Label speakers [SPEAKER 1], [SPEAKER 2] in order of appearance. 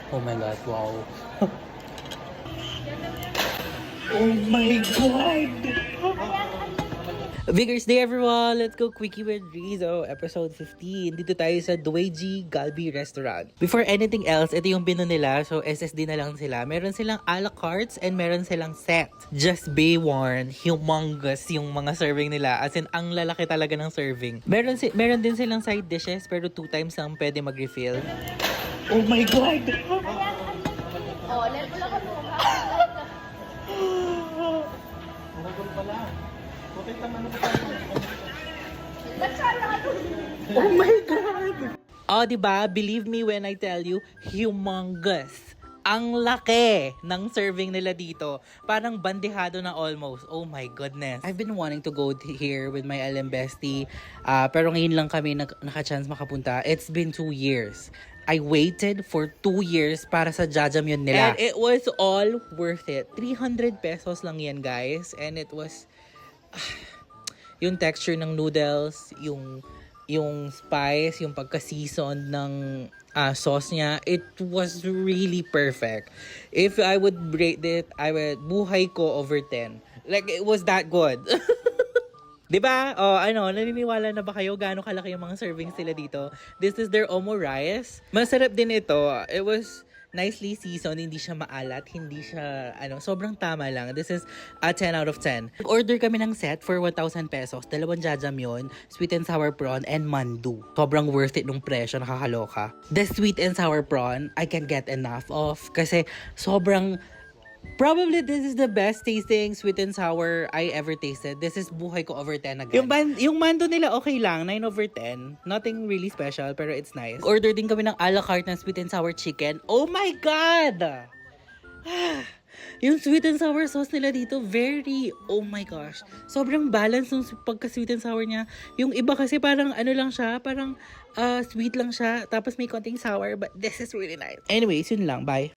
[SPEAKER 1] Oh my God, wow.
[SPEAKER 2] Oh my God!
[SPEAKER 1] Vigorous day everyone! Let's go Quickie with Rizzo, episode 15. Dito tayo sa Dweji Galbi Restaurant. Before anything else, ito yung menu nila. So SSD na lang sila. Meron silang a la cartes and meron silang set. Just be warned, humongous yung mga serving nila. As in, ang lalaki talaga ng serving. Meron din silang side dishes pero 2 times lang pwede mag-refill.
[SPEAKER 2] Oh my God!
[SPEAKER 3] Oh, level lang kami.
[SPEAKER 2] Maragol pala. Bakit naman
[SPEAKER 1] Oh my God! Oh, diba? Believe me when I tell you, humongous. Ang laki ng serving nila dito. Parang bandehado na almost. Oh my goodness. I've been wanting to go here with my LM bestie. Pero ngayon lang kami naka-chance makapunta. It's been 2 years. I waited for 2 years para sa jajamyeon nila. And it was all worth it. 300 pesos lang yan, guys. And it was... yung texture ng noodles, yung spice, yung pagka-seasoned ng sauce niya, it was really perfect. If I would rate it, buhay ko over 10. Like, it was that good. Diba? Naniniwala na ba kayo gaano kalaki yung mga servings sila dito? This is their omo rice. Masarap din ito. It was nicely seasoned, hindi siya maalat, hindi siya, sobrang tama lang. This is a 10 out of 10. Order kami ng set for 1,000 pesos. 2 jajamyeon, sweet and sour prawn, and mandu. Sobrang worth it nung presyo, nakakaloka. The sweet and sour prawn, I can't get enough of. Kasi sobrang, probably this is the best tasting sweet and sour I ever tasted. This is buhay ko over 10 again. Yung mando nila okay lang, 9 over 10. Nothing really special, pero it's nice. Order din kami ng a la carte ng sweet and sour chicken. Oh my God! Yung sweet and sour sauce nila dito, oh my gosh. Sobrang balance ng pagka-sweet and sour niya. Yung iba kasi parang lang siya, parang sweet lang siya, tapos may konting sour, but this is really nice. Anyways, yun lang. Bye!